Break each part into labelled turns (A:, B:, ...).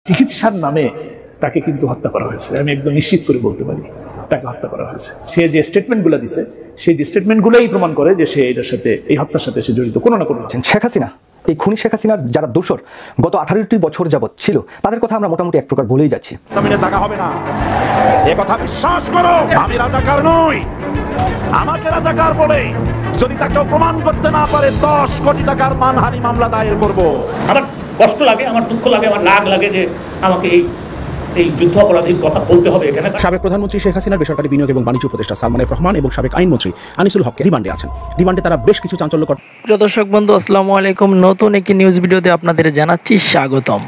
A: চিকিৎসার নামে তাকে কিন্তু হত্যা করা হয়েছে। আমি একদম নিশ্চিত করে বলতে পারি তাকে হত্যা করা হয়েছে। সে যে স্টেটমেন্টগুলো দিছে সেই স্টেটমেন্টগুলোই প্রমাণ করে যে সে এটার সাথে, এই হত্যার সাথে সে জড়িত কোনো না কোনো।
B: শেখ হাসিনা, এই খুনি শেখ হাসিনার যারা দোষর গত 18টি বছর যাবৎ ছিল, তাদের কথা আমরা মোটামুটি এক প্রকার বলেই যাচ্ছি।
C: হবে না, এ কথা বিশ্বাস করো। আমি রাজাকার নই, আমাকে রাজাকার বলে যদি তাকে প্রমাণ করতে না পারে 10 কোটি টাকার মানহানি মামলা দায়ের করব।
D: আমার কষ্ট লাগে, আমার দুঃখ লাগে, আমার রাগ লাগে যে আমাকে এই যুদ্ধ অপরাধীর কথা বলতে হবে এখানে।
E: সাবেক প্রধানমন্ত্রী শেখ হাসিনার বেসরকারি বিনিয়োগ এবং বাণিজ্য উপদেষ্টা সালমান এফ রহমান এবং সাবেক আইনমন্ত্রী আনিসুল হককে রিমান্ডে আছেন। রিমান্ডে তারা বেশ কিছু চাঞ্চল্যকর।
F: প্রিয় দর্শক বন্ধু, আসসালামু আলাইকুম। নতুন একটি নিউজ ভিডিওতে আপনাদের জানাচ্ছি স্বাগতম।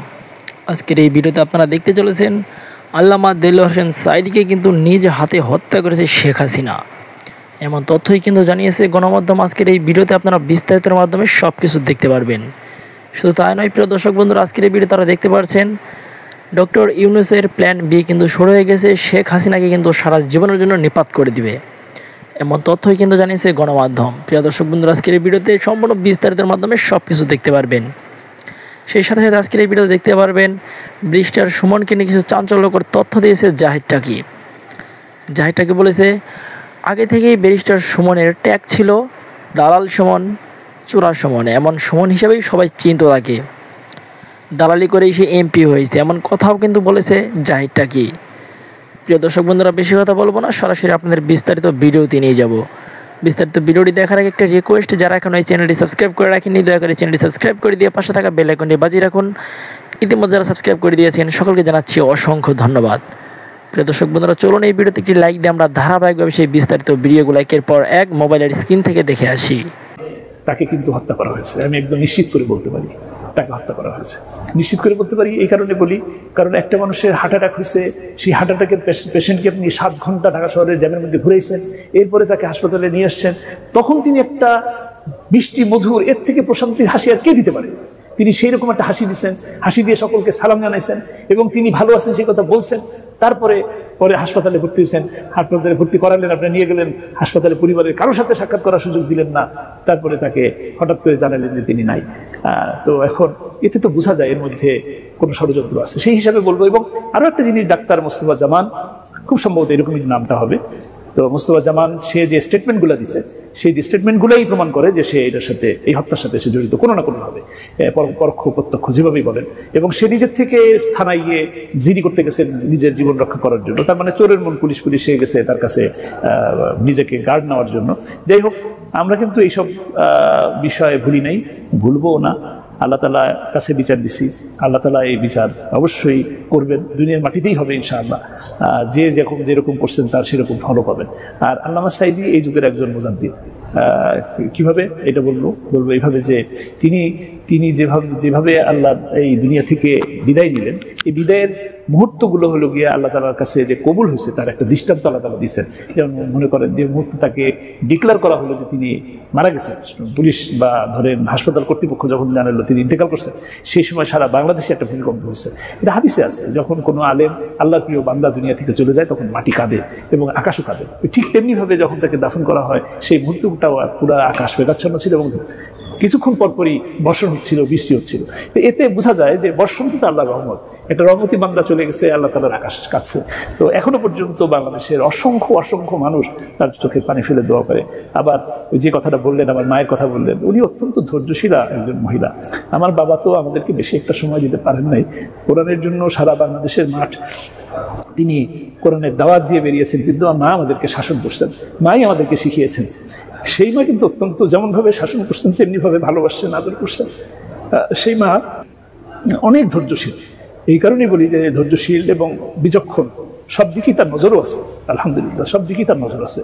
F: আজকের এই ভিডিওতে আপনারা দেখতে চলেছেন আল্লামা দেলোয়ার হোসেন সাঈদীকে কিন্তু নিজ হাতে হত্যা করেছে শেখ হাসিনা, এমন তথ্যই কিন্তু জানিয়েছে গণমাধ্যম। আজকের এই ভিডিওতে আপনারা বিস্তারিতের মাধ্যমে সব কিছু দেখতে পারবেন। শুধু তাই নয় প্রিয় দর্শক বন্ধুরা, আজকের এই ভিডিও তারা দেখতে পাচ্ছেন ডক্টর ইউনূসের প্ল্যান বি কিন্তু শুরু হয়ে গেছে। শেখ হাসিনাকে কিন্তু সারা জীবনের জন্য নিপাত করে দিবে, এমন তথ্যই কিন্তু জানিয়েছে গণমাধ্যম। প্রিয় দর্শক বন্ধুরা, আজকের এই ভিডিওতে সম্পূর্ণ বিস্তারিতের মাধ্যমে সব কিছু দেখতে পারবেন। সেই সাথে সাথে আজকের এই ভিডিওতে দেখতে পারবেন ব্যারিস্টার সুমনকে নিয়ে কিছু চাঞ্চল্যকর তথ্য দিয়েছে জাহিদ টাকি। জাহিদ টাকি বলেছে আগে থেকেই ব্যারিস্টার সুমনের ট্যাগ ছিল দালাল সুমন, চোরা সুমন, এমন সুমন হিসেবেই সবাই চিনতে থাকে। দালালি করেই সে এমপি হয়েছে, এমন কথাও কিন্তু বলেছে জাহিদ টাকি। প্রিয় দর্শক বন্ধুরা, বেশি কথা বলবো না, সরাসরি আপনাদের বিস্তারিত ভিডিওতে নিয়ে যাব। বিস্তারিত ভিডিওটি দেখার আগে একটা রিকোয়েস্ট, যারা এখন এই চ্যানেলটি সাবস্ক্রাইব করে রাখেননি দয়া করে চ্যানেলটি সাবস্ক্রাইব করে দিয়ে পাশে থাকা বেল আইকনটি বাজিয়ে রাখুন। ইতিমধ্যে যারা সাবস্ক্রাইব করে দিয়েছেন সকলকে জানাচ্ছি অসংখ্য ধন্যবাদ। প্রিয় দর্শক বন্ধুরা, চলুন এই ভিডিওতে একটি লাইক দিয়ে আমরা ধারাবাহিকভাবে সেই বিস্তারিত ভিডিওগুলো একের পর এক মোবাইলের স্ক্রিন থেকে দেখে আসি।
A: তাকে কিন্তু হত্যা করা হয়েছে। আমি একদম নিশ্চিত করে বলতে পারি তাকে হত্যা করা হয়েছে। নিশ্চিত করে বলতে পারি এই কারণে বলি, কারণ একটা মানুষের হার্ট অ্যাটাক হয়েছে, সেই হার্ট অ্যাটাকের পেশেন্টকে আপনি 7 ঘন্টা ঢাকা শহরের জ্যামের মধ্যে ঘুরেছেন, এরপরে তাকে হাসপাতালে নিয়ে আসছেন, তখন তিনি একটা মিষ্টি মধুর, এর থেকে প্রশান্তির হাসি আর কে দিতে পারে? তিনি সেই রকম একটা হাসি দিচ্ছেন, হাসি দিয়ে সকলকে সালাম জানাইছেন এবং তিনি ভালো আছেন সেই কথা বলছেন। তারপরে হাসপাতালে ভর্তি হয়েছেন, হাসপাতালে ভর্তি করালেন, আপনি নিয়ে গেলেন হাসপাতালে, পরিবারের কারোর সাথে সাক্ষাৎ করার সুযোগ দিলেন না, তারপরে তাকে হঠাৎ করে জানালেন যে তিনি নাই। তো এখন এতে তো বোঝা যায় এর মধ্যে কোনো ষড়যন্ত্র আছে, সেই হিসাবে বলবো। এবং আরও একটা জিনিস, ডাক্তার মোস্তফা জামান, খুব সম্ভবত এরকমই নামটা হবে, তো মোস্তফা জামান সে যে স্টেটমেন্টগুলো দিছে সেই স্টেটমেন্টগুলোই প্রমাণ করে যে সে এটার সাথে, এই হত্যার সাথে সে জড়িত কোনো না কোনোভাবে, পরোক্ষ প্রত্যক্ষ যেভাবেই বলেন। এবং সে নিজের থেকে থানায় গিয়ে জিডি করতে গেছেন নিজের জীবন রক্ষা করার জন্য, তার মানে চোরের মন পুলিশ সে গেছে তার কাছে নিজেকে গার্ড নেওয়ার জন্য। যাই হোক, আমরা কিন্তু এইসব বিষয়ে ভুলি নাই, ভুলবও না। আল্লাহ তাআলা কাছে বিচার দিছি, আল্লাহ তাআলা এই বিচার অবশ্যই করবেন, দুনিয়ার মাটিতেই হবে ইনশাআল্লাহ। যে যেরকম করছেন তার সেরকম ফলো পাবেন। আর আল্লামা সাঈদী এই যুগের একজন মুজাদ্দিদ। কিভাবে এটা বলবো এইভাবে যে তিনি যেভাবে আল্লাহ এই দুনিয়া থেকে বিদায় নিলেন, এই বিদায়ের মুহূর্তগুলো হলো গিয়ে আল্লাহ তাআলার কাছে যে কবুল হয়েছে তার একটা দৃষ্টান্ত আল্লাহ তাআলা দিচ্ছেন। যেমন মনে করেন যে মুহূর্তে তাকে ডিক্লেয়ার করা হলো যে তিনি মারা গেছেন, পুলিশ বা ধরেন হাসপাতাল কর্তৃপক্ষ যখন জানালো তিনি ইন্তেকাল করছেন, সেই সময় সারা বাংলাদেশে একটা ভূমিকম্প হয়েছে। এটা হাদিসে আছে, যখন কোনো আলেম আল্লাহর প্রিয় বান্দা দুনিয়া থেকে চলে যায় তখন মাটি কাঁদে এবং আকাশও কাঁদে। ঠিক তেমনিভাবে যখন তাকে দাফন করা হয় সেই মুহূর্তটাও পুরো আকাশ মেঘাচ্ছন্ন ছিল এবং কিছুক্ষণ পরপরই বর্ষণ হচ্ছিল, বৃষ্টি হচ্ছিল। তো এতে বোঝা যায় যে বর্ষণ কিন্তু আল্লাহর রহমত, একটা রহমতি বান্দা চলে গেছে, আল্লাহ তাআলার আকাশ কাঁদছে। তো এখনো পর্যন্ত বাংলাদেশের অসংখ্য মানুষ তার চোখে পানি ফেলে দোয়া করে। আবার ওই যে কথাটা বললেন, আমার মায়ের কথা বললেন, উনি অত্যন্ত ধৈর্যশীলা একজন মহিলা। আমার বাবা তো আমাদেরকে বেশি একটা সময় দিতে পারেন নাই, কোরআনের জন্য সারা বাংলাদেশের মাঠ তিনি কোরআনের দাওয়াত দিয়ে বেরিয়েছেন, কিন্তু মা আমাদেরকে শাসন করছেন, মাই আমাদেরকে শিখিয়েছেন। সেই মা কিন্তু অত্যন্ত যেমনভাবে শাসন করছেন তেমনিভাবে ভালোবাসছেন, আদর করছেন। সেই মা অনেক ধৈর্যশীল। এই কারণেই বলি যে ধৈর্যশীল এবং বিচক্ষণ, সব দিকেই তার নজরও আছে, আলহামদুলিল্লাহ সব দিকেই তার নজর আছে।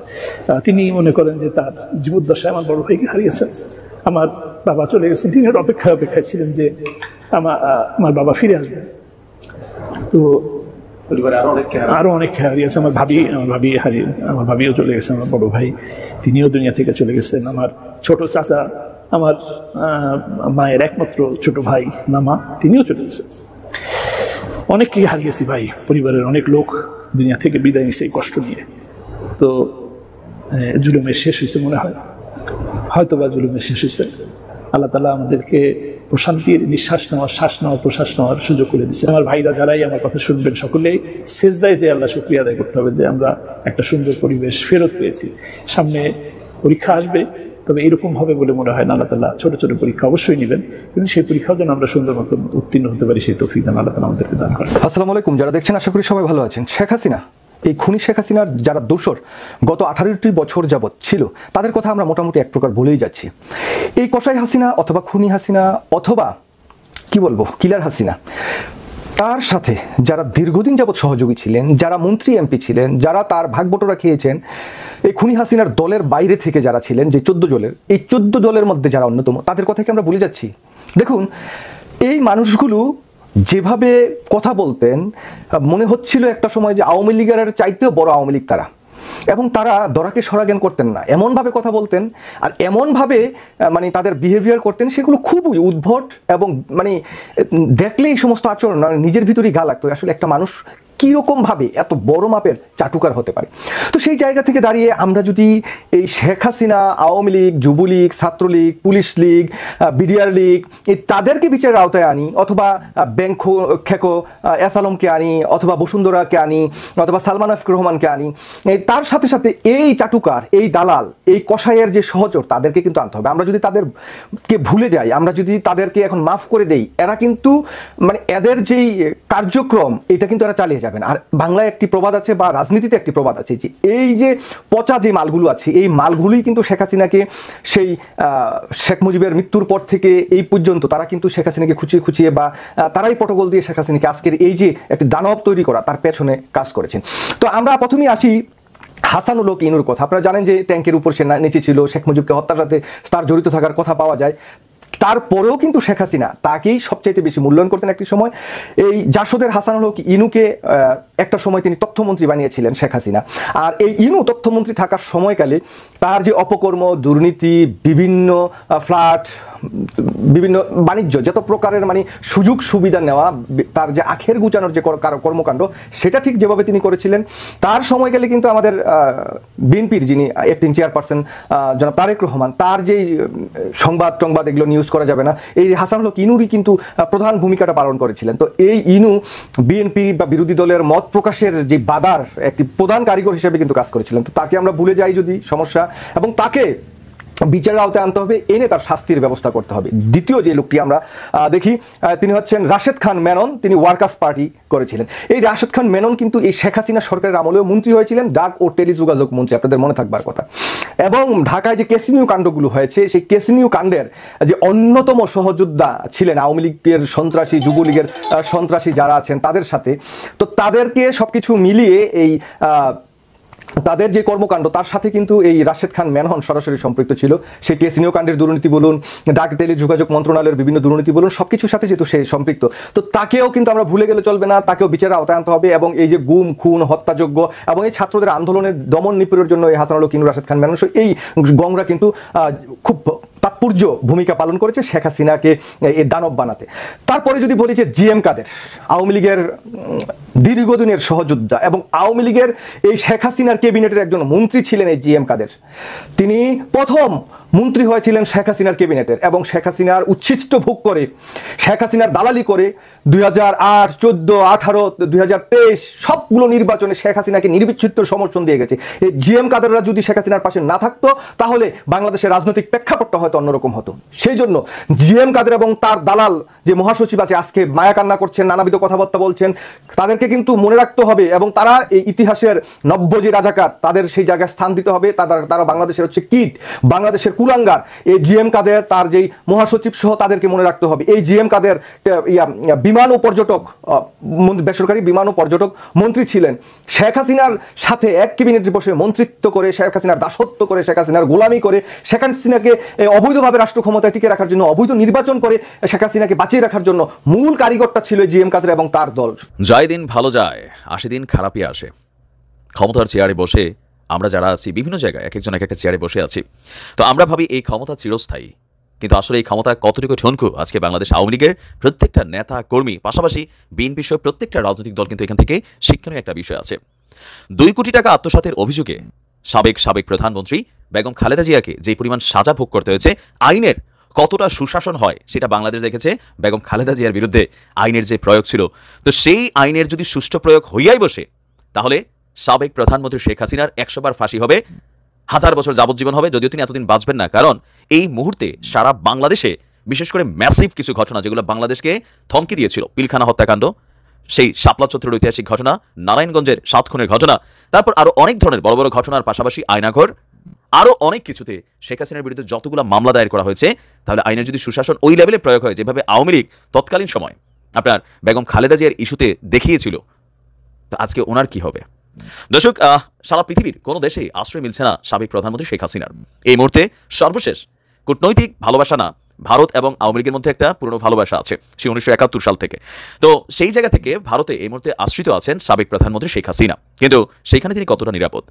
A: তিনি মনে করেন যে তার জীবদ্দশায় আমার বড় ভাইকে হারিয়েছেন, আমার বাবা চলে গেছেন, তিনি অপেক্ষায় ছিলেন যে আমার বাবা ফিরে আসবেন। তো আরো অনেক হারিয়েছে, আমার ভাবিও চলে গেছে, আমার বড় ভাই তিনিও দুনিয়া থেকে চলে গেছেন, আমার ছোট চাচা, আমার মায়ের একমাত্র ছোট ভাই মামা, তিনিও চলে গেছেন। অনেককেই হারিয়েছি ভাই, পরিবারের অনেক লোক দুনিয়া থেকে বিদায় নিছে এই কষ্ট নিয়ে। তো জুলুমের শেষ হয়েছে মনে হয়, হয়তোবা জুলুমের শেষ হয়েছে। আল্লাহ তাআলা আমাদেরকে প্রশান্তির নিঃশ্বাস নেওয়ার, শ্বাস নেওয়ার, প্রশ্বাস নেওয়ার সুযোগ করে দিচ্ছে। আমার ভাইরা যারাই আমার কথা শুনবেন সকলেই সেজদায় যে আল্লাহ শুকরিয়া আদায় করতে হবে যে আমরা একটা সুন্দর পরিবেশ ফেরত পেয়েছি। সামনে পরীক্ষা আসবে, তবে এরকম হবে বলে মনে হয় না। আল্লাহ তাআলা ছোট ছোট পরীক্ষা অবশ্যই নেবেন, কিন্তু সেই পরীক্ষাও যেন আমরা সুন্দর মতো উত্তীর্ণ হতে পারি সেই তৌফিক দান আল্লাহ তাআলা আমাদেরকে দান করেন।
B: আসসালামু আলাইকুম, যারা দেখছেন আশা করি সবাই ভালো আছেন। শেখ হাসিনা, এই খুনি শেখ হাসিনার যারা দোসর গত 18টি বছর যাবৎ ছিল, তাদের কথা আমরা মোটামুটি এক প্রকার বলেই যাচ্ছি। এই কসাই হাসিনা অথবা খুনি হাসিনা অথবা কি বলবো কিলার হাসিনা, তার সাথে যারা দীর্ঘদিন যাবৎ সহযোগী ছিলেন, যারা মন্ত্রী এমপি ছিলেন, যারা তার ভাগবটোরা খেয়েছেন, এই খুনি হাসিনার দলের বাইরে থেকে যারা ছিলেন, যে 14 দলের, এই 14 দলের মধ্যে যারা অন্যতম, তাদের কথা কি আমরা ভুলে যাচ্ছি? দেখুন, এই মানুষগুলো যেভাবে কথা বলতেন, মনে হচ্ছিল একটা সময় যে আওয়ামী লীগের চাইতেও বড় আওয়ামী লীগ তারা, এবং তারা দরাকে সরাজ্ঞান করতেন না, এমনভাবে কথা বলতেন আর এমনভাবে মানে তাদের বিহেভিয়ার করতেন, সেগুলো খুবই উদ্ভট এবং মানে দেখলে এই সমস্ত আচরণ নিজের ভিতরেই গা লাগতো। আসলে একটা মানুষ কীরকমভাবে এত বড় মাপের চাটুকার হতে পারে। তো সেই জায়গা থেকে দাঁড়িয়ে আমরা যদি এই শেখ হাসিনা, আওয়ামী লীগ, যুবলীগ, ছাত্রলীগ, পুলিশ লীগ, বিডিআর লীগ, এই তাদেরকে বিচারের আওতায় আনি, অথবা ব্যাংকো খেকো এস আলমকে আনি, অথবা বসুন্ধরাকে আনি, অথবা সালমান আফিকুর রহমানকে আনি, তার সাথে সাথে এই চাটুকার, এই দালাল, এই কসাইয়ের যে সহচর, তাদেরকে কিন্তু আনতে হবে। আমরা যদি তাদেরকে ভুলে যাই, আমরা যদি তাদেরকে এখন মাফ করে দেই, এরা কিন্তু মানে এদের যেই কার্যক্রম এটা কিন্তু এরা চালিয়ে যাবেন। আর বাংলায় একটি প্রবাদ আছে বা রাজনীতিতে একটি প্রবাদ আছে যে এই যে পচা যে মালগুলো আছে, এই মালগুলোই কিন্তু শেখ হাসিনাকে সেই শেখ মুজিবের মৃত্যুর পর থেকে এই পর্যন্ত তারা কিন্তু শেখ হাসিনাকে খুঁচিয়ে খুঁচিয়ে বা তারাই পটগোল দিয়ে শেখ হাসিনাকে আজকের এই যে একটি দানব তৈরি করা, তার পেছনে কাজ করেছেন। তো আমরা প্রথমেই আসি হাসানুল হক ইনুর কথা। আপনারা জানেন যে ট্যাঙ্কের উপর সে নেচে ছিল, শেখ মুজিবকে হত্যার সাথে তার জড়িত থাকার কথা পাওয়া যায়। তারপরেও কিন্তু শেখ হাসিনা তাকেই সবচাইতে বেশি মূল্যায়ন করতেন একটি সময়। এই জাসদের হাসানুল হক ইনুকে একটা সময় তিনি তথ্যমন্ত্রী বানিয়েছিলেন শেখ হাসিনা। আর এই ইনু তথ্যমন্ত্রী থাকার সময়কালে তার যে অপকর্ম, দুর্নীতি, বিভিন্ন ফ্ল্যাট, বিভিন্ন বাণিজ্য, যত প্রকারের মানে সুযোগ সুবিধা নেওয়া, তার যে আখের গুচানোর যে কর্মকাণ্ড, সেটা ঠিক যেভাবে তিনি করেছিলেন, তার সময়কালে কিন্তু আমাদের বিএনপির যিনি অ্যাক্টিং চেয়ারপারসন জনাব তারেক রহমান, তার যেই সংবাদ এগুলো নিউজ করা যাবে না, এই হাসানুল হক ইনুরই কিন্তু প্রধান ভূমিকাটা পালন করেছিলেন। তো এই ইনু বিএনপি বা বিরোধী দলের মত প্রকাশের যে বাধার একটি প্রধান কারিগর হিসেবে কিন্তু কাজ করেছিলেন। তো তাকে আমরা ভুলে যাই যদি সমস্যা, এবং তাকে বিচারের আওতায় আনতে হবে, এনে তার শাস্তির ব্যবস্থা করতে হবে। দ্বিতীয় যে লোকটি আমরা দেখি, তিনি হচ্ছেন রাশেদ খান মেনন। তিনি ওয়ার্কার্স পার্টি করেছিলেন। এই রাশেদ খান মেনন কিন্তু এই শেখ হাসিনা সরকারের আমলেও মন্ত্রী হয়েছিলেন, ডাক ও টেলিযোগাযোগ মন্ত্রী, আপনাদের মনে থাকবার কথা। এবং ঢাকায় যে কেসিনিউ কাণ্ডগুলো হয়েছে, সেই কেসিনিউ কাণ্ডের যে অন্যতম সহযোদ্ধা ছিলেন আওয়ামী লীগের সন্ত্রাসী, যুবলীগের সন্ত্রাসী যারা আছেন তাদের সাথে। তো তাদেরকে সবকিছু মিলিয়ে এই তাদের যে কর্মকাণ্ড, তার সাথে কিন্তু এই রাশেদ খান মেনন সরাসরি সম্পৃক্ত ছিল। সেই কেসিনিউ কাণ্ডের দুর্নীতি বলুন, ডাক টেলিযোগাযোগ মন্ত্রণালয়ের বিভিন্ন দুর্নীতি বলুন, সবকিছুর সাথে যেহেতু সে সম্পৃক্ত, তো তাকেও কিন্তু আমরা ভুলে গেলে চলবে না, তাকেও বিচারের আওতায় আনতে হবে। এবং এই যে গুম, খুন, হত্যাযোগ্য এবং এই ছাত্রদের আন্দোলনের দমন নিপীড়নের জন্য এই হাসানুল হক ইনু, রাশেদ খান মেনন, এই গংরা কিন্তু খুব তাৎপর্য ভূমিকা পালন করেছে শেখ হাসিনাকে এই দানব বানাতে। তারপরে যদি বলি যে জিএম কাদের, আওয়ামী লীগের দীর্ঘদিনের সহযোদ্ধা এবং আওয়ামী লীগের এই শেখ হাসিনার ক্যাবিনেটের একজন মন্ত্রী ছিলেন এই জিএম কাদের। তিনি প্রথম মন্ত্রী হয়েছিলেন শেখ হাসিনার ক্যাবিনেটের, এবং শেখ হাসিনার উচ্ছিষ্ট ভোগ করে, শেখ হাসিনার দালালি করে 2008, 14, 18, 2023 সবগুলো নির্বাচনে শেখ হাসিনাকে নির্বিচ্ছিন্ন সমর্থন দিয়ে গেছে। এই জিএম কাদেররা যদি শেখ হাসিনার পাশে না থাকতো, তাহলে বাংলাদেশের রাজনৈতিক প্রেক্ষাপটটা হয়তো অন্যরকম হতো। সেই জন্য জিএম কাদের এবং তার দালাল যে মহাসচিব আছে, আজকে মায়া কান্না করছেন, নানাবিধ কথাবার্তা বলছেন, তাদেরকে কিন্তু মনে রাখতে হবে, এবং তারা এই ইতিহাসের নব্য যে রাজাকার, তাদের সেই জায়গায় স্থান দিতে হবে। তারা বাংলাদেশের হচ্ছে কীট, বাংলাদেশের কুলাঙ্গার। এই জিএম কাদের, তার যেই মহাসচিব সহ, তাদেরকে মনে রাখতে হবে। এই জিএম কাদের বিমান ও পর্যটক, বেসরকারি বিমান ও পর্যটক মন্ত্রী ছিলেন। শেখ হাসিনার সাথে এক ক্যাবিনেটে বসে মন্ত্রিত্ব করে, শেখ হাসিনার দাসত্ব করে, শেখ হাসিনার গোলামি করে, শেখ হাসিনাকে অবৈধভাবে রাষ্ট্র ক্ষমতায় টিকে রাখার জন্য, অবৈধ নির্বাচন করে শেখ হাসিনাকে বাঁচিয়ে রাখার জন্য মূল কারিগরটা ছিল জিএম কাদের এবং তার দল।
G: যায় দিন ভালো যায়, আসে দিন খারাপই আসে। ক্ষমতার চেয়ারে বসে আমরা যারা আছি বিভিন্ন জায়গায় এক একজন এক একটা চেয়ারে বসে আছি, তো আমরা ভাবি এই ক্ষমতা চিরস্থায়ী, কিন্তু আসলে এই ক্ষমতা কতটুকু ঠনকু আজকে বাংলাদেশ আওয়ামী লীগের প্রত্যেকটা নেতা কর্মী, পাশাপাশি বিএনপি সহ প্রত্যেকটা রাজনৈতিক দল কিন্তু এখান থেকে শিক্ষণীয় একটা বিষয় আছে। 2 কোটি টাকা আত্মসাতের অভিযোগে সাবেক প্রধানমন্ত্রী বেগম খালেদা জিয়াকে যে পরিমাণ সাজা ভোগ করতে হয়েছে, আইনের কতটা সুশাসন হয় সেটা বাংলাদেশ দেখেছে বেগম খালেদা জিয়ার বিরুদ্ধে আইনের যে প্রয়োগ ছিল। তো সেই আইনের যদি সুষ্ঠু প্রয়োগ হইয়াই বসে, তাহলে সাবেক প্রধানমন্ত্রী শেখ হাসিনার 100 বার ফাঁসি হবে, 1000 বছর যাবজ্জীবন হবে, যদিও তিনি এতদিন বাঁচবেন না। কারণ এই মুহূর্তে সারা বাংলাদেশে বিশেষ করে ম্যাসিভ কিছু ঘটনা যেগুলো বাংলাদেশকে থমকে দিয়েছিল, পিলখানা হত্যাকাণ্ড, সেই শাপলা চত্বরের ঐতিহাসিক ঘটনা, নারায়ণগঞ্জের 7 খুনের ঘটনা, তারপর আরো অনেক ধরনের বড় বড় ঘটনার পাশাপাশি আয়নাঘর, আরো অনেক কিছুতে শেখ হাসিনার বিরুদ্ধে যতগুলো মামলা দায়ের করা হয়েছে, তাহলে আইনের যদি সুশাসন ওই লেভেলে প্রয়োগ হয় যেভাবে আওয়ামী লীগ তৎকালীন সময় আপনার বেগম খালেদা জিয়ার ইস্যুতে দেখিয়েছিল, তো আজকে ওনার কি হবে? দর্শক, সারা পৃথিবীর কোনো দেশেই আশ্রয় মিলছে না সাবেক প্রধানমন্ত্রী শেখ হাসিনার। এই মুহূর্তে সর্বশেষ কূটনৈতিক ভালোবাসা না, ভারত এবং আওয়ামী লীগের মধ্যে একটা পুরনো ভালোবাসা আছে সেই 1971 সাল থেকে। তো সেই জায়গা থেকে ভারতে এই মুহূর্তে আশ্রিত আছেন সাবেক প্রধানমন্ত্রী শেখ হাসিনা। কিন্তু সেখানে তিনি কতটা নিরাপদ?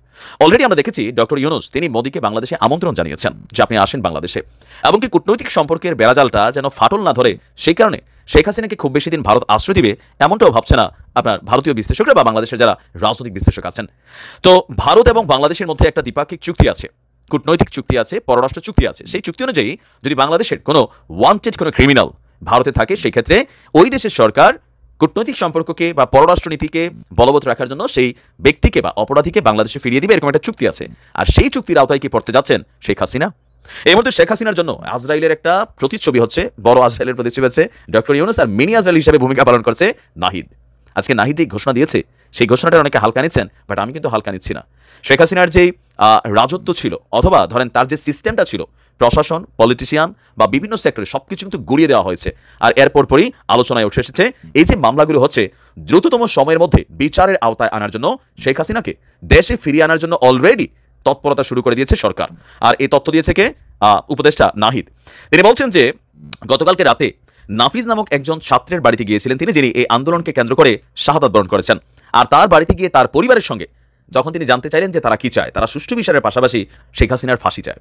G: অলরেডি আমরা দেখেছি ডক্টর ইউনূস তিনি মোদীকে বাংলাদেশে আমন্ত্রণ জানিয়েছেন যে আপনি আসেন বাংলাদেশে, এমনকি কূটনৈতিক সম্পর্কের বেড়াজালটা যেন ফাটল না ধরে সেই কারণে শেখ হাসিনাকে খুব বেশি দিন ভারত আশ্রয় দিবে এমনটাও ভাবছে না আপনার ভারতীয় বিশ্লেষকরা বা বাংলাদেশের যারা রাজনৈতিক বিশ্লেষক আছেন। তো ভারত এবং বাংলাদেশের মধ্যে একটা দ্বিপাক্ষিক চুক্তি আছে, কূটনৈতিক চুক্তি আছে, পররাষ্ট্র চুক্তি আছে। সেই চুক্তি অনুযায়ী যদি বাংলাদেশের কোনো ওয়ান্টেড কোনো ক্রিমিনাল ভারতে থাকে, সেই ক্ষেত্রে ওই দেশের সরকার কূটনৈতিক সম্পর্ককে বা পররাষ্ট্র নীতিকে বলবৎ রাখার জন্য সেই ব্যক্তিকে বা অপরাধীকে বাংলাদেশে ফিরিয়ে দিবে, এরকম একটা চুক্তি আছে। আর সেই চুক্তির আওতায় কি পড়তে যাচ্ছেন শেখ হাসিনা? এই মুহূর্তে শেখ হাসিনার জন্য আজরাইলের একটা প্রতিচ্ছবি হচ্ছে, বড় আজরাইলের প্রতিচ্ছবি হচ্ছে ডক্টর ইউনূস, আর মিনি আজরাইল হিসেবে ভূমিকা পালন করছে নাহিদ। আজকে নাহিদ যে ঘোষণা দিয়েছে সেই ঘোষণাটা অনেকে হালকা নিচ্ছেন, বাট আমি কিন্তু হালকা নিচ্ছি না। শেখ হাসিনার যেই রাজত্ব ছিল অথবা ধরেন তার যে সিস্টেমটা ছিল, প্রশাসন, পলিটিশিয়ান বা বিভিন্ন সেক্টরে সবকিছু কিন্তু গুড়িয়ে দেওয়া হয়েছে। আর এরপর পরই আলোচনায় উঠে এসেছে এই যে মামলাগুলো হচ্ছে দ্রুততম সময়ের মধ্যে বিচারের আওতায় আনার জন্য শেখ হাসিনাকে দেশে ফিরিয়ে আনার জন্য অলরেডি তৎপরতা শুরু করে দিয়েছে সরকার। আর এই তথ্য দিয়েছে কে? উপদেষ্টা নাহিদ। তিনি বলছেন যে গতকালকে রাতে নাফিজ নামক একজন ছাত্রের বাড়িতে গিয়েছিলেন তিনি, যিনি এই আন্দোলনকে কেন্দ্র করে শাহাদাত বরণ করেছেন। আর তার বাড়িতে গিয়ে তার পরিবারের সঙ্গে যখন তিনি জানতে চাইলেন যে তারা কি চায়, তারা সুষ্ঠু বিচারের পাশাপাশি শেখ হাসিনার ফাঁসি চায়,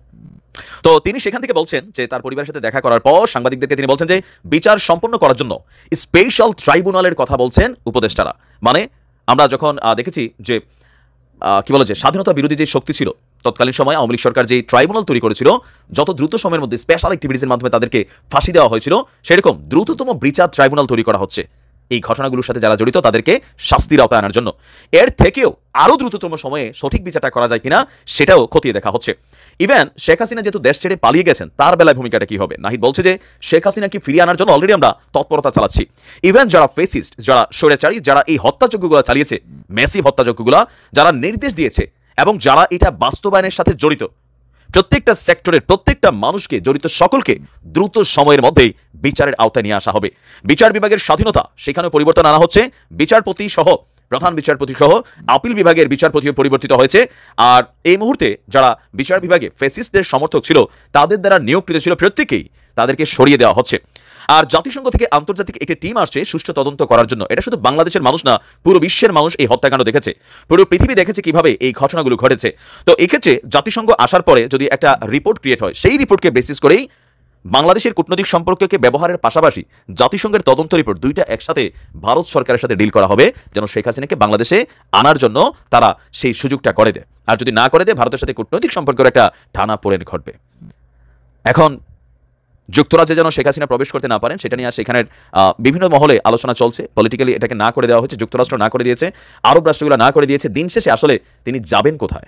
G: তো তিনি সেখান থেকে বলছেন যে তার পরিবারের সাথে দেখা করার পর সাংবাদিকদেরকে তিনি বলছেন যে বিচার সম্পন্ন করার জন্য স্পেশাল ট্রাইব্যুনালের কথা বলছেন উপদেষ্টারা। মানে আমরা যখন দেখেছি যে কি বলে যে স্বাধীনতা বিরোধী যে শক্তি ছিল তৎকালীন সময় আওয়ামী লীগ সরকার যে ট্রাইব্যুনাল তৈরি করেছিল, যত দ্রুত সময়ের মধ্যে স্পেশাল অ্যাক্টিভিটিসের মাধ্যমে তাদেরকে ফাঁসি দেওয়া হয়েছিল, সেরকম দ্রুততম বিচার ট্রাইব্যুনাল তৈরি করা হচ্ছে এই ঘটনাগুলোর সাথে যারা জড়িত তাদেরকে শাস্তির আওতায় আনার জন্য। এর থেকেও আরো দ্রুততম সময়ে সঠিক বিচারটা করা যায় কিনা সেটাও খতিয়ে দেখা হচ্ছে। ইভেন শেখ হাসিনা যেহেতু দেশ ছেড়ে পালিয়ে গেছেন, তার বেলায় ভূমিকাটা কি হবে? নাহিদ বলছে যে শেখ হাসিনাকে ফিরিয়ে আনার জন্য অলরেডি আমরা তৎপরতা চালাচ্ছি। ইভেন যারা ফেসিস্ট, যারা স্বৈরাচারী, যারা এই হত্যাযজ্ঞগুলো চালিয়েছে, মেসিভ হত্যাযজ্ঞগুলো, যারা নির্দেশ দিয়েছে এবং যারা এটা বাস্তবায়নের সাথে জড়িত, প্রত্যেকটা সেক্টরের প্রত্যেকটা মানুষকে, জড়িত সকলকে দ্রুত সময়ের মধ্যেই বিচারের আওতায় নিয়ে আসা হবে। বিচার বিভাগের স্বাধীনতা সেখানে পরিবর্তন আনা হচ্ছে। বিচারপতি সহ, প্রধান বিচারপতি সহ আপিল বিভাগের বিচারপতিও পরিবর্তিত হয়েছে। আর এই মুহূর্তে যারা বিচার বিভাগে ফ্যাসিস্টদের সমর্থক ছিল, তাদের দ্বারা নিয়োগকৃত ছিল প্রত্যেকেই তাদেরকে সরিয়ে দেওয়া হচ্ছে। আর জাতিসংঘ থেকে আন্তর্জাতিক একটি টিম আসছে সুষ্ঠু তদন্ত করার জন্য। এটা শুধু বাংলাদেশের মানুষ না, পুরো বিশ্বের মানুষ এই হত্যাকাণ্ড দেখেছে, পুরো পৃথিবী দেখেছে কিভাবে এই ঘটনাগুলো ঘটেছে। তো এক্ষেত্রে জাতিসংঘ আসার পরে যদি একটা রিপোর্ট ক্রিয়েট হয়, সেই রিপোর্টকে বেসিস করেই বাংলাদেশের কূটনৈতিক সম্পর্ককে ব্যবহারের পাশাপাশি জাতিসংঘের তদন্ত রিপোর্ট দুইটা একসাথে ভারত সরকারের সাথে ডিল করা হবে, যেন শেখ হাসিনাকে বাংলাদেশে আনার জন্য তারা সেই সুযোগটা করে দেয়। আর যদি না করে দেয়, ভারতের সাথে কূটনৈতিক সম্পর্কের একটা টানাপোড়েন ঘটবে। এখন যুক্তরাজ্যে যেন শেখ হাসিনা প্রবেশ করতে না পারেন সেটা নিয়ে সেখানের বিভিন্ন মহলে আলোচনা চলছে। পলিটিক্যালি এটাকে না করে দেওয়া হয়েছে, যুক্তরাষ্ট্র না করে দিয়েছে, আরব রাষ্ট্রগুলো না করে দিয়েছে। দিন শেষে আসলে তিনি যাবেন কোথায়?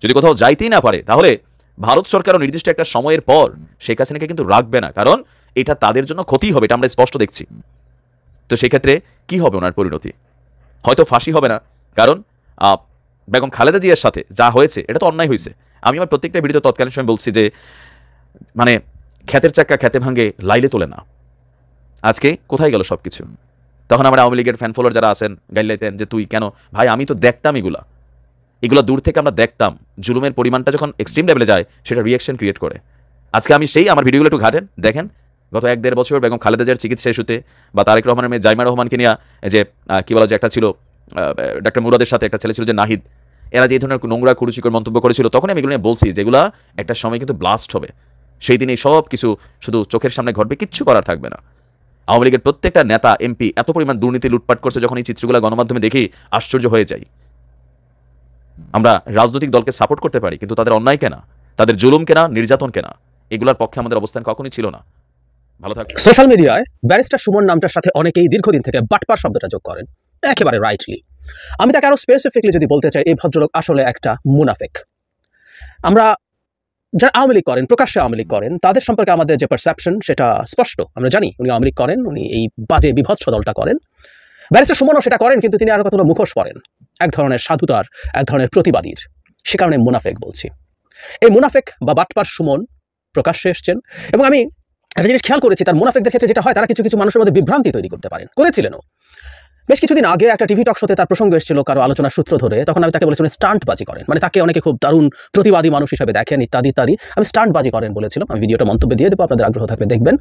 G: যদি কোথাও যাইতেই না পারে, তাহলে ভারত সরকারও নির্দিষ্ট একটা সময়ের পর শেখ হাসিনাকে কিন্তু রাখবে না, কারণ এটা তাদের জন্য ক্ষতি হবে, এটা আমরা স্পষ্ট দেখছি। তো সেক্ষেত্রে কি হবে ওনার পরিণতি? হয়তো ফাঁসি হবে না, কারণ বেগম খালেদা জিয়ার সাথে যা হয়েছে এটা তো অন্যায় হয়েছে। আমি আমার প্রত্যেকটা ভিডিওতে তৎকালীন সময় বলছি যে মানে ক্ষেতের চাক্কা খেতে ভাঙে, লাইলে তোলে না। আজকে কোথায় গেল সবকিছু? তখন আমরা আওয়ামী লীগের ফ্যান ফলোয়ার যারা আছেন গাইলাইতেন যে তুই কেন? ভাই আমি তো দেখতাম এগুলো দূর থেকে আমরা দেখতাম। জুলুমের পরিমাণটা যখন এক্সট্রিম লেভেলে যায় সেটা রিয়াকশন ক্রিয়েট করে। আজকে আমি সেই আমার ভিডিওগুলো একটু ঘাটেন, দেখেন গত 1-1.5 বছর বেগম খালেদা জিয়ার চিকিৎসা ইস্যুতে বা তারেক রহমানের মেয়ে জাইমা রহমানকে নিয়ে যে কি বলা যায় একটা ছিল ডক্টর মুরাদের সাথে একটা ছেলে ছিল যে নাহিদ, এরা যে ধরনের নোংরা কুরুচিকর মন্তব্য করেছিল, তখন আমি এগুলো নিয়ে বলছি যেগুলো একটা সময় কিন্তু ব্লাস্ট হবে। সেই দিনে সব কিছু শুধু চোখের সামনে ঘটবে, কিচ্ছু করার থাকবে না। আওয়ামী লীগের প্রত্যেকটা নেতা এমপি এত পরিমাণ দুর্নীতি লুটপাট করছে, যখন এই চিত্রগুলো গণমাধ্যমে দেখি আশ্চর্য হয়ে যাই। আমরা রাজনৈতিক দলকে সাপোর্ট করতে পারি, কিন্তু তাদের অন্যায় কেনা, তাদের জুলুম কেনা, নির্যাতন কেনা, এগুলোর পক্ষে আমাদের অবস্থান কখনোই ছিল না। ভালো থাকবেন।
E: সোশ্যাল মিডিয়ায় ব্যারিস্টার সুমন নামটার সাথে অনেকেই দীর্ঘদিন থেকে বাটপার শব্দটা যোগ করেন, একেবারে রাইটলি। আমি তাকে আরো স্পেসিফিকলি যদি বলতে চাই, এই ভদ্রলোক আসলে একটা মুনাফিক। আমরা যারা আওয়ামী লীগ করেন, প্রকাশ্যে আওয়ামী লীগ করেন, তাদের সম্পর্কে আমাদের যে পারসেপশন সেটা স্পষ্ট। আমরা জানি উনি আওয়ামী লীগ করেন, উনি এই বাজে বিভৎস দলটা করেন। ব্যারিস্টার সুমনও সেটা করেন, কিন্তু তিনি আরো কতগুলো মুখোশ পরেন, এক ধরনের সাধুতার, এক ধরনের প্রতিবাদীর। সে কারণে মুনাফেক বলছি। এই মুনাফেক বা বাটপার সুমন প্রকাশ্যে এসছেন, এবং আমি একটা জিনিস খেয়াল করেছি, তার মুনাফেক দেখেছে যেটা হয়, তারা কিছু কিছু মানুষের মধ্যে বিভ্রান্তি তৈরি করতে পারেন, করেছিলেনও। বেশ কিছুদিন আগে একটা টিভি টক শোতে তার প্রসঙ্গ এসেছিল কারো আলোচনার সূত্র ধরে, তখন আমি তাকে বলেছিলাম স্টান্টবাজি করেন, মানে তাকে অনেকে খুব দারুণ প্রতিবাদী মানুষ হিসেবে দেখেন ইত্যাদি ইত্যাদি। আমি স্টান্টবাজি করেন বলেছিলাম, আমি ভিডিওটা মন্তব্য দিয়ে দেবো, আপনাদের আগ্রহ থাকলে দেখবেন।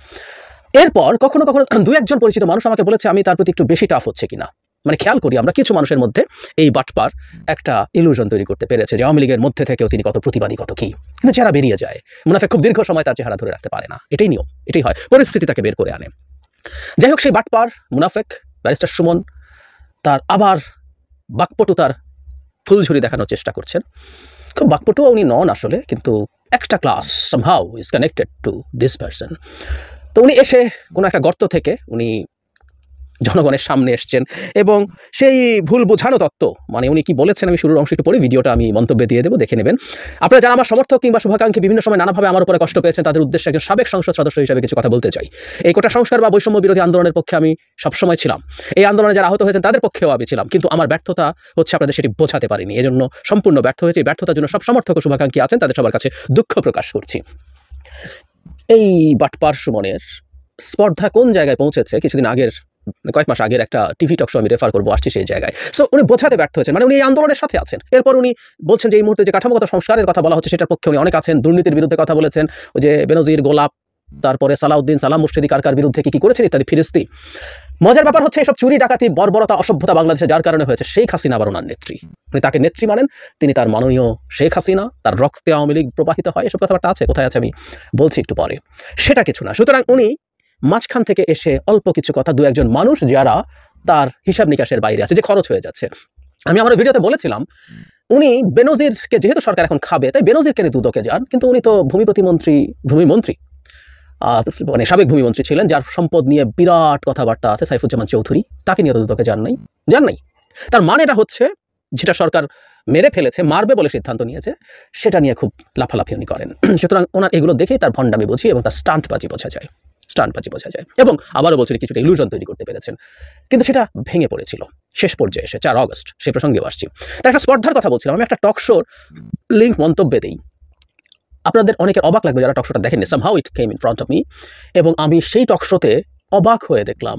E: এরপর কখনো কখনো দু একজন পরিচিত মানুষ আমাকে বলেছে আমি তার প্রতি একটু বেশি টাফ হচ্ছে কিনা। মানে খেয়াল করি আমরা কিছু মানুষের মধ্যে এই বাটপার একটা ইলুশন তৈরি করতে পেরেছে যে আওয়ামী লীগের মধ্যে থেকেও তিনি কত প্রতিবাদী, কত কি, কিন্তু চেহারা বেরিয়ে যায়। মুনাফেক খুব দীর্ঘ সময় তার চেহারা ধরে রাখতে পারে না, এটাই নিয়ম, এটাই হয়, পরিস্থিতি তাকে বের করে আনে। যাই হোক, সেই বাটপার মুনাফেক ব্যারিস্টার সুমন তার আবার বাকপটুতার ফুলঝুরি দেখানোর চেষ্টা করছেন। খুব বাকপটুও উনি নন আসলে, কিন্তু একটা class somehow is connected to this person. তো উনি এসে কোনো একটা গর্ত থেকে উনি জনগণের সামনে এসছেন, এবং সেই ভুল বোঝানো তত্ত্ব, মানে উনি কি বলেছেন আমি শুরুর অংশ একটু পড়ি, ভিডিওটা আমি মন্তব্যে দিয়ে দেবো, দেখে নেবেন। আপনারা যারা আমার সমর্থক কিংবা শুভাকাঙ্ক্ষী বিভিন্ন সময় নানাভাবে আমার উপরে কষ্ট পেয়েছেন, তাদের উদ্দেশ্যে একজন সাবেক সংসদ সদস্য হিসেবে কিছু কথা বলতে চাই। এই কোটা সংস্কার বা বৈষম্য বিরোধী আন্দোলনের পক্ষে আমি সবসময় ছিলাম, এই আন্দোলনে যারা আহত হয়েছেন তাদের পক্ষেও আমি ছিলাম, কিন্তু আমার ব্যর্থতা হচ্ছে আপনাদের সেটি বোঝাতে পারিনি, এজন্য সম্পূর্ণ ব্যর্থ হয়েছে। এই ব্যর্থতার জন্য সব সমর্থক ও শুভাকাঙ্ক্ষী আছেন, তাদের সবার কাছে দুঃখ প্রকাশ করছি। এই বাটপার সুমনের স্পর্ধা কোন জায়গায় পৌঁছেছে, কিছুদিন আগের, কয়েক মাস আগের একটা টিভি টক শো আমি রেফার করবো, আসছি সেই জায়গায়। সো উনি বোঝাতে ব্যর্থ হয়েছেন, মানে উনি এই আন্দোলনের সাথে আছেন। এরপর উনি বলছেন যে এই মুহূর্তে যে কাঠামোগত সংস্কারের কথা বলা হচ্ছে সেটার পক্ষে উনি অনেক আছেন, দুর্নীতির বিরুদ্ধে কথা বলেছেন, ওই যে বেনজির, গোলাপ, তারপরে সালাউদ্দিন, সালাম মুর্শিদি কার বিরুদ্ধে কি করেছেন ইত্যাদি ফিরিস্তি। মজার ব্যাপার হচ্ছে এসব চুরি, ডাকাতি, বর্বরতা, অসভ্যতা বাংলাদেশে যার কারণে হয়েছে শেখ হাসিনা আবার ওনার নেত্রী, উনি তাকে নেত্রী মানেন, তিনি তার মাননীয় শেখ হাসিনা, তার রক্তে আওয়ামী লীগ প্রবাহিত হয়, এসব কথাবার্তা আছে, কোথায় আছে আমি বলছি একটু পরে, সেটা কিছু না। সুতরাং উনি মাঝখান থেকে এসে অল্প কিছু কথা, দু একজন মানুষ যারা তার হিসাব নিকাশের বাইরে আছে, যে খরচ হয়ে যাচ্ছে। আমি আমার ভিডিওতে বলেছিলাম উনি বেনজিরকে, যেহেতু সরকার এখন খাবে, তাই বেনজিরকে নিয়ে দুদকে যান, কিন্তু উনি তো ভূমিমন্ত্রী, মানে সাবেক ভূমিমন্ত্রী ছিলেন, যার সম্পদ নিয়ে বিরাট কথাবার্তা আছে, সাইফুজ্জামান চৌধুরী, তাকে নিয়ে তো দুদকে যান নাই। তার মানেটা হচ্ছে যেটা সরকার মেরে ফেলেছে, মারবে বলে সিদ্ধান্ত নিয়েছে, সেটা নিয়ে খুব লাফালাফি উনি করেন। সুতরাং ওনার এগুলো দেখেই তার ভণ্ডামি বুঝি এবং তার স্টান্টবাজি বোঝা যায়। এবং আবারও বলছেন কিছুটা ইলুশন তৈরি করতে পেরেছেন, কিন্তু সেটা ভেঙে পড়েছিল শেষ পর্যায়ে এসে ৪ অগস্ট, সেই প্রসঙ্গেও আসছি। তার একটা স্পর্ধার কথা বলছিলাম, আমি একটা টক শোর লিঙ্ক মন্তব্যে দিই, আপনাদের অনেকের অবাক লাগবে যারা টক শোটা দেখেননি। Somehow it came in front of me, এবং আমি সেই টক শোতে অবাক হয়ে দেখলাম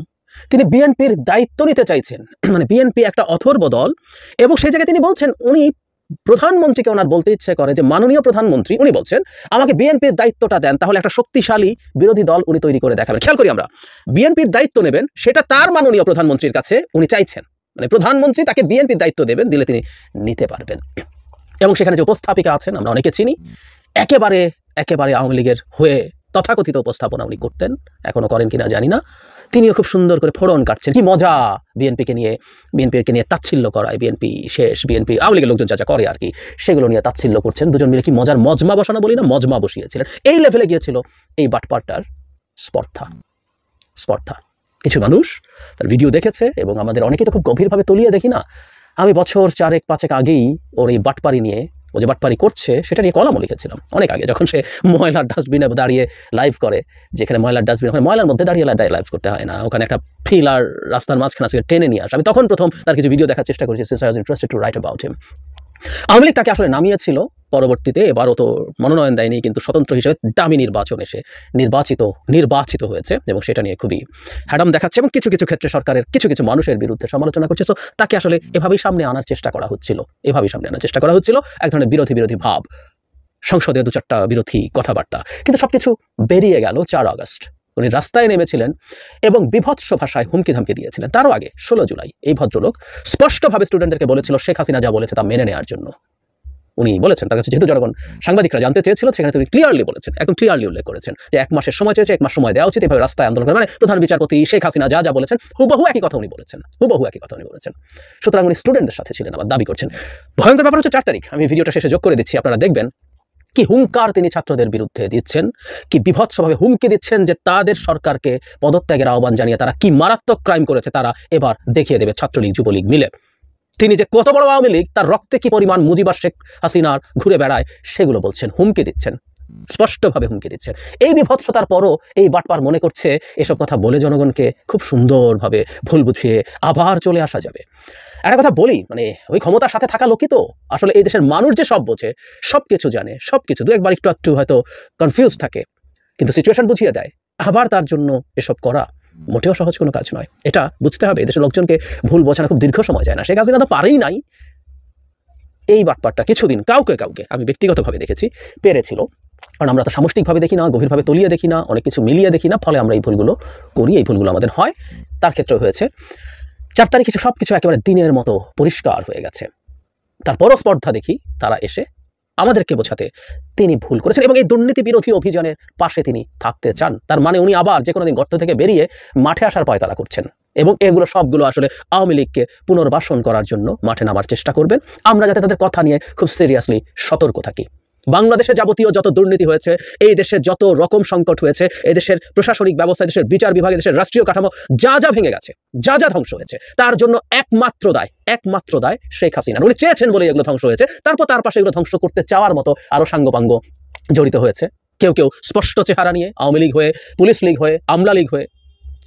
E: তিনি বিএনপির দায়িত্ব নিতে চাইছেন, মানে বিএনপি একটা অথর্ব দল, এবং সেই জায়গায় তিনি বলছেন, উনি প্রধানমন্ত্রীকে ওনার বলতে ইচ্ছে করে যে মাননীয় প্রধানমন্ত্রী, উনি বলছেন আমাকে বিএনপির দায়িত্বটা দেন, তাহলে একটা শক্তিশালী বিরোধী দল উনি তৈরি করে দেখাবেন। খেয়াল করি আমরা, বিএনপির দায়িত্ব নেবেন সেটা তার মাননীয় প্রধানমন্ত্রীর কাছে উনি চাইছেন, মানে প্রধানমন্ত্রী তাকে বিএনপির দায়িত্ব দেবেন, দিলে তিনি নিতে পারবেন। এবং সেখানে যে উপস্থাপিকা আছেন আমরা অনেকে চিনি, একেবারে আওয়ামী লীগের হয়ে তথাকথিত উপস্থাপনা উনি করতেন, এখনো করেন কিনা জানি না। তিনিও খুব সুন্দর করে ফোড়ন কাটছেন, কি মজা বিএনপিকে নিয়ে তাচ্ছিল্য করায়, বিএনপি শেষ, বিএনপি আওয়ামী লীগের লোকজন যা করে আর কি, সেগুলো নিয়ে তাচ্ছিল্য করছেন। দুজন মিলে কি মজার মজমা বসানো বলি না, মজমা বসিয়েছিলেন। এই লেভেলে গিয়েছিল এই বাটপারটার স্পর্ধা। কিছু মানুষ তার ভিডিও দেখেছে, এবং আমাদের অনেকেই তো খুব গভীরভাবে তলিয়ে দেখি না। আমি বছর 4-5 আগেই ওর এই বাটপারি নিয়ে, ও যে বাটপারি করছে সেটা নিয়ে কলামও লিখেছিলাম অনেক আগে, যখন সে ময়লার ডাস্টবিনে দাঁড়িয়ে লাইভ করে, যেখানে ময়লার ডাস্টবিন, ওখানে ময়লার মধ্যে দাঁড়িয়ে লাইভ করতে হয় না, ওখানে একটা ফিলার রাস্তার মাঝখানে টেনে নিয়ে আসে। আমি তখন প্রথম তার কিছু ভিডিও দেখার চেষ্টা করেছি, since I was interested to right about him. Awami League তাকে আসলে নামিয়েছিল, পরবর্তীতে এবারও তো মনোনয়ন দেয়নি, কিন্তু স্বতন্ত্র হিসেবে দামি নির্বাচন এসে নির্বাচিত হয়েছে, এবং সেটা নিয়ে খুবই হ্যাডাম দেখাচ্ছে, এবং কিছু ক্ষেত্রে সরকারের কিছু মানুষের বিরুদ্ধে সমালোচনা করছে। তো তাকে আসলে এভাবেই সামনে আনার চেষ্টা করা হচ্ছিল, এক ধরনের বিরোধী ভাব, সংসদে 2-4টা বিরোধী কথাবার্তা, কিন্তু সবকিছু বেরিয়ে গেল 4 আগস্ট। উনি রাস্তায় নেমেছিলেন এবং বিভৎস ভাষায় হুমকি ধামকি দিয়েছিলেন। তারও আগে 16 জুলাই এই ভদ্রলোক স্পষ্টভাবে স্টুডেন্টদেরকে বলেছিল শেখ হাসিনা যা বলেছে তা মেনে নেওয়ার জন্য। উনি বলেছেন, তার কাছে যেহেতু জনগণ, সাংবাদিকরা জানতে চেয়েছিল, সেখানে তিনি ক্লিয়ারলি বলেছেন, একদম ক্লিয়ারলি উল্লেখ করেছেন যে 1 মাসের সময় চেয়েছে, 1 মাস সময় দেওয়া উচিত, এভাবে রাস্তায় আন্দোলন করে, মানে প্রধান বিচারপতি শেখ হাসিনা যা বলেছেন হুবহু একই কথা উনি বলেছেন। সুতরাং উনি স্টুডেন্টদের সাথে ছিলেন, আবার দাবি করছেন। ভয়ঙ্কর ব্যাপার হচ্ছে 4 তারিখ, আমি ভিডিওটা শেষে যোগ করে দিচ্ছি, আপনারা দেখবেন। কি হুঙ্কার তিনি ছাত্রদের বিরুদ্ধে দিচ্ছেন, কি বিভৎসভাবে হুমকি দিচ্ছেন যে তাদের সরকারকে পদত্যাগের আহ্বান জানিয়ে তারা কি মারাত্মক ক্রাইম করেছে তারা এবার দেখিয়ে দেবে ছাত্রলীগ যুবলীগ মিলে। তিনি যে কত বড় আওয়ামী লীগ, তার রক্তে কি পরিমাণ মুজিবা শেখ হাসিনার ঘুরে বেড়ায় সেগুলো বলছেন, হুমকি দিচ্ছেন, স্পষ্টভাবে হুমকি দিচ্ছেন। এই বিভৎসতার পরও এই বাটপার মনে করছে এসব কথা বলে জনগণকে খুব সুন্দরভাবে ভুল বুঝিয়ে আবার চলে আসা যাবে। একটা কথা বলি, মানে ওই ক্ষমতার সাথে থাকা লোকই তো আসলে এই দেশের মানুষ যে সব বোঝে, সব কিছু জানে, সব কিছু দু একবার একটু হয়তো কনফিউজ থাকে, কিন্তু সিচুয়েশন বুঝিয়ে দেয়। আবার তার জন্য এসব করা মোটেও সহজ কোনো কাজ নয়, এটা বুঝতে হবে। দেশের লোকজনকে ভুল বোঝানো খুব দীর্ঘ সময় যায় না, শেখ হাসিনা তো পারেই নাই। এই বাটপারটা কিছুদিন কাউকে আমি ব্যক্তিগতভাবে দেখেছি পেরেছিল, কারণ আমরা তো সামষ্টিকভাবে দেখি না, গভীরভাবে তলিয়ে দেখি না, অনেক কিছু মিলিয়ে দেখি না, ফলে আমরা এই ভুলগুলো করি, এই ভুলগুলো আমাদের হয়। তার ক্ষেত্রে হয়েছে 4 তারিখে সব কিছু একেবারে দিনের মতো পরিষ্কার হয়ে গেছে। তারপরও স্পর্ধা দেখি তারা এসে আমাদেরকে বোঝাতে তিনি ভুল করেছেন এবং এই দুর্নীতি বিরোধী অভিযানের পাশে তিনি থাকতে চান। তার মানে উনি আবার যে কোনো দিন গর্ত থেকে বেরিয়ে মাঠে আসার পায়তারা করছেন এবং এগুলো সবগুলো আসলে আওয়ামী লীগকে পুনর্বাসন করার জন্য মাঠে নামার চেষ্টা করবেন। আমরা যাতে তাদের কথা নিয়ে খুব সিরিয়াসলি সতর্ক থাকি। বাংলাদেশে যাবতীয় যত দুর্নীতি হয়েছে, এই দেশে যত রকম সংকট হয়েছে, এই দেশের প্রশাসনিক ব্যবস্থা, দেশের বিচার বিভাগে, দেশের রাষ্ট্রীয় কাঠামো যা ভেঙে গেছে, যা ধ্বংস হয়েছে, তার জন্য একমাত্র দায় শেখ হাসিনা। উনি চেয়েছেন বলে এগুলো ধ্বংস হয়েছে, তারপর তার পাশে এগুলো ধ্বংস করতে চাওয়ার মতো আরো সাঙ্গপাঙ্গ জড়িত হয়েছে। কেউ স্পষ্ট চেহারা নিয়ে আওয়ামী লীগ হয়ে, পুলিশ লীগ হয়ে, আমলা লীগ হয়ে,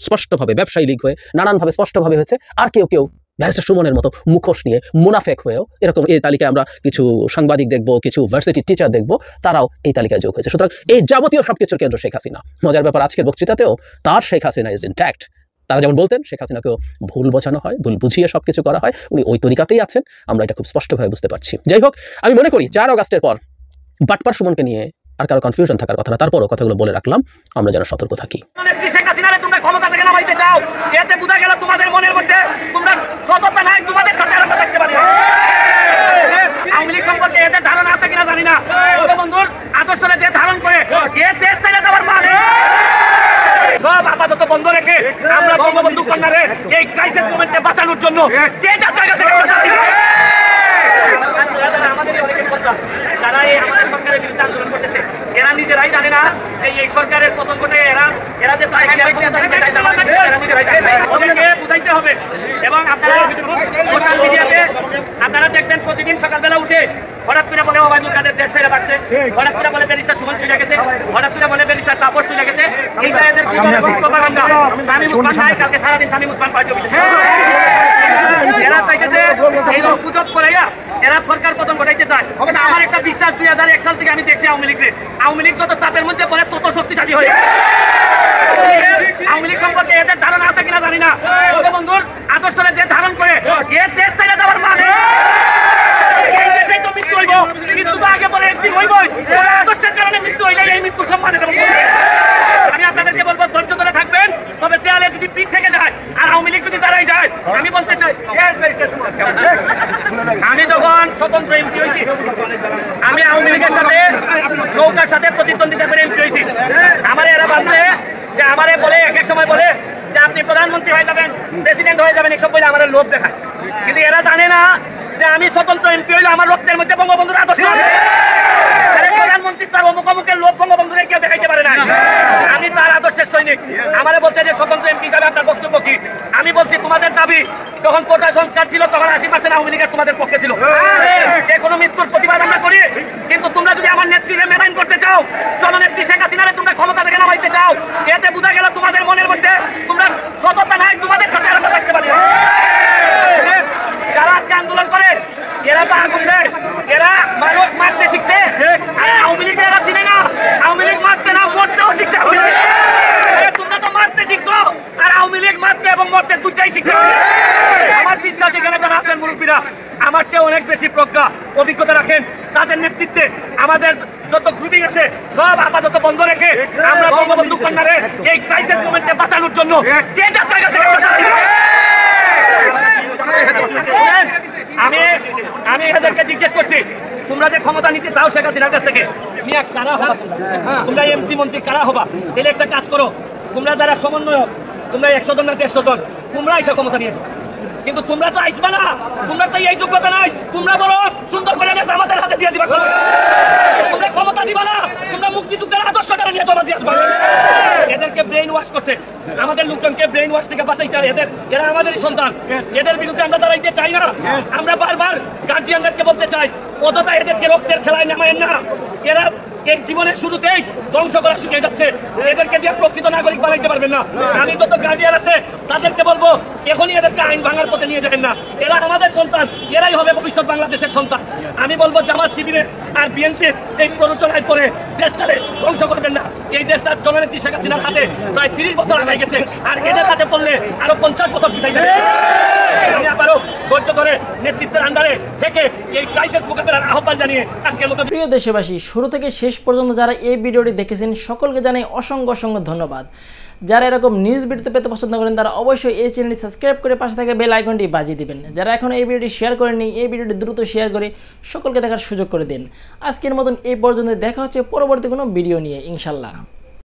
E: স্পষ্টভাবে ব্যবসায়ী লীগ হয়ে, নানানভাবে স্পষ্টভাবে হয়েছে। আর কেউ ব্যারিস্টার সুমনের মতো মুখোশ নিয়ে মুনাফেক হয়েও এরকম এই তালিকায় আমরা কিছু সাংবাদিক দেখবো, কিছু ভার্সিটির টিচার দেখবো, তারাও এই তালিকায় যোগ হয়েছে। সুতরাং এই যাবতীয় সবকিছুর কেন্দ্র শেখ হাসিনা। মজার ব্যাপার, আজকের বক্তৃতাতেও তার শেখ হাসিনা ইজ ইনট্যাক্ট। তারা যেমন বলতেন শেখ হাসিনাকেও ভুল বোঝানো হয়, ভুল বুঝিয়ে সবকিছু করা হয়, উনি ওই তরিকাতেই আছেন। আমরা এটা খুব স্পষ্টভাবে বুঝতে পারছি। যাই হোক, আমি মনে করি 4 আগস্টের পর বাটপার সুমনকে নিয়ে আর কারো কনফিউশন থাকার কথা না। তারপরও কথাগুলো বলে রাখলাম, আমরা যেন সতর্ক থাকি।
D: ক্ষমতা থেকে নামাইতে চাও, এতে বোঝা গেল তোমাদের মনের মধ্যে তোমরা সততা নাই, তোমাদের সাথে আমরা থাকতে পারি। আওয়ামী লীগ সম্পর্কে এদের ধারণা আছে কিনা জানি না, বন্ধুর আদর্শে যে ধারণ করে এ দেশ ছেড়ে যাওয়ার মানে সব আপাতত বন্ধ রেখে আমরা বঙ্গবন্ধু কন্যারে এই ক্রাইসিস মোমেন্টে বাঁচানোর জন্য যে যার জায়গা থেকে আমাদেরই অনেকের সন্তান যারা এই আমাদের সরকারের বিরুদ্ধে আন্দোলন করতেছে, এরা নিজেরাই জানে না যে এই সরকারের পতন ঘটে এরা যে ওদেরকে বুঝাইতে হবে। এবং আপনারা সোশ্যাল মিডিয়াতে আপনারা দেখবেন প্রতিদিন সকালবেলা উঠে হঠাৎ করে বলে ওবায়দুল কাদের দেশ ছেড়ে থাকছে, হঠাৎ করে বলে ব্যারিস্টার সুমন চলে গেছে, হঠাৎ করে বলে ব্যারিস্টার তাপস চলে গেছে। এইটা এদের প্রপাগান্ডা। শামীম ওসমান নাই, কালকে সারাদিন শামীম ওসমান পার্টি অফিসে। এরা চাইতেছে এই লোক গুজব করাইয়া এরা সরকার পতন ঘটাইতে চায়। আমার একটা বিশ্বাস 2001 সাল থেকে আমি দেখছি আওয়ামী লীগ যত চাপের মধ্যে পড়ে তত শক্তিশালী হয়ে। আওয়ামী লীগ সম্পর্কে এদের ধারণা আছে কিনা জানি না, বন্ধুর আদর্শে যে ধারণ করে এ দেশ ছেড়ে যাওয়ার মানে এই দেশেই তো মৃত্যু হইব, মৃত্যু তো আগে পরে একদিন হইবই। আদর্শের কারণে মৃত্যু হইলে এই মৃত্যু সম্মানে দেব। আমি আপনাদেরকে বলবো ধৈর্য ধরে থাকবেন, তবে দেয়ালে যদি পিঠ থেকে যায় আর আওয়ামী লীগ যদি দাঁড়াই যায়, আমি বলতে চাই আমি যখন স্বতন্ত্র এমপি হয়েছি, আমি আওয়ামী লীগের সাথে নৌকার সাথে প্রতিদ্বন্দ্বিতা করে এমপি হয়েছি। আমার এরা ভাবছে যে আমারে বলে এক সময় বলে যে আপনি প্রধানমন্ত্রী হয়ে যাবেন, প্রেসিডেন্ট হয়ে যাবেন, এইসব বলে আমার লোভ দেখায়। কিন্তু এরা জানে না যে আমি স্বতন্ত্র এমপি হইলে আমার রক্তের মধ্যে বঙ্গবন্ধুর আদর্শ। প্রধানমন্ত্রী তার অমুকের লোভ বঙ্গবন্ধুরে কেউ দেখাইতে পারে না। আমি তার আদর্শের সৈনিক। আমারে বলছে যে স্বতন্ত্র এমপি হিসাবে আপনার বক্তব্য কি? আমি বলছি তোমাদের দাবি যখন কোটা সংস্কার ছিল তখন 80% আওয়ামী লীগের তোমাদের পক্ষে ছিল। যে কোনো মৃত্যুর প্রতিবাদ আমরা করি, কিন্তু তোমরা যদি আমার নেত্রীকে মেনটেন করতে চাও, জননেত্রী শেখ হাসিনারে তোমরা ক্ষমতা থেকে নামাইতে চাও, এতে বোঝা গেল তোমাদের মনের মধ্যে তোমরা সততা নাই, তোমাদের সাথে আমরা থাকতে পারি। যারা আজকে আন্দোলন করে এরা তো আগুন দেয়, এরা মানুষ মারতে শিখছে। আওয়ামী লীগ এরা চিনে না, আওয়ামী লীগ মারতে না মরতেও শিখছে। তোমরা তো মারতে শিখছো, আর আওয়ামী লীগ মারতে এবং মরতে দুটাই শিখছে। আমার বিশ্বাস এখানে যারা আছেন মুরব্বীরা আমার চেয়ে অনেক বেশি প্রজ্ঞা অভিজ্ঞতা রাখেন। তাদের নেতৃত্বে আমাদের যত গ্রুপিং আছে সব আপাতত বন্ধ রেখে আমরা বঙ্গবন্ধু কন্যারে এই ক্রাইসিস মোমেন্টে বাঁচানোর জন্য যে যার জায়গা থেকে আমি এদেরকে জিজ্ঞেস করছি, তোমরা যে ক্ষমতা নিতে চাও শেখ হাসিনার কাছ থেকে, মিয়া কারা হবা? তোমরা এমপি মন্ত্রী কারা হবা? তাহলে একটা কাজ করো, তোমরা যারা সমন্বয়ক, তোমরা 100 জন না 150 জন, তোমরা এসে ক্ষমতা নিয়েছো। কিন্তু তোমরা তো আসবা না, তোমরা তো এই যোগ্যতা নাই। তোমরা বড় সুন্দর করে আমাদের হাতে দিয়ে দিবা। তোমরা ক্ষমতা নিয়ে জমা দিয়ে আসবো। এদেরকে ব্রেইন ওয়াশ করছে, আমাদের লোকজনকে ব্রেইন ওয়াশ থেকে বাঁচাইতে হবে। এরা আমাদেরই সন্তান, এদের বিরুদ্ধে আমরা দাঁড়াইতে চাই না। আমরা বারবার গার্জিয়ানদেরকে বলতে চাই, অযথা এদেরকে রক্তের খেলায় নামায়েন না। এরা এই জীবনের শুরুতেই ধ্বংস করা শিখে যাচ্ছে, এদেরকে দিয়ে প্রকৃত নাগরিক বানাইতে পারবেন না। আমি যত গার্ডিয়ান আছে তাদেরকে বলবো, এখনই এদেরকে আইন ভাঙার পথে নিয়ে যাবেন না। এরা আমাদের সন্তান, এরাই হবে ভবিষ্যৎ বাংলাদেশের সন্তান। আমি বলবো জামাত শিবিরের আর বিএনপির এই প্ররোচনায় পড়ে দেশটারে ধ্বংস করবেন না। এই দেশটা জননেত্রী শেখ হাসিনার হাতে প্রায় 30 বছর আগে গেছে, আর এদের হাতে পড়লে আরো 50 বছর পিছাই যাবে। আমি আবারও ধৈর্য ধরে নেতৃত্বের আন্ডারে থেকে এই ক্রাইসিস মোকাবেলার আহ্বান জানিয়ে আজকের মতো।
F: প্রিয় দেশবাসী, শুরু থেকে শেষ পর্যন্ত যারা এই ভিডিওটি দেখেছেন সকলকে জানাই অসংখ্য অসংখ্য ধন্যবাদ। যারা এরকম নিউজ ভিডিও পেতে পছন্দ করেন তারা অবশ্যই এই চ্যানেলটি সাবস্ক্রাইব করে পাশে থাকা বেল আইকনটি বাজিয়ে দিবেন। যারা এখন এই ভিডিওটি শেয়ার করেননি, এই ভিডিওটি দ্রুত শেয়ার করে সকলকে দেখার সুযোগ করে দিন। আজকের মতন এই পর্যন্ত দেখা হচ্ছে পরবর্তী কোনো ভিডিও নিয়ে ইনশাল্লাহ।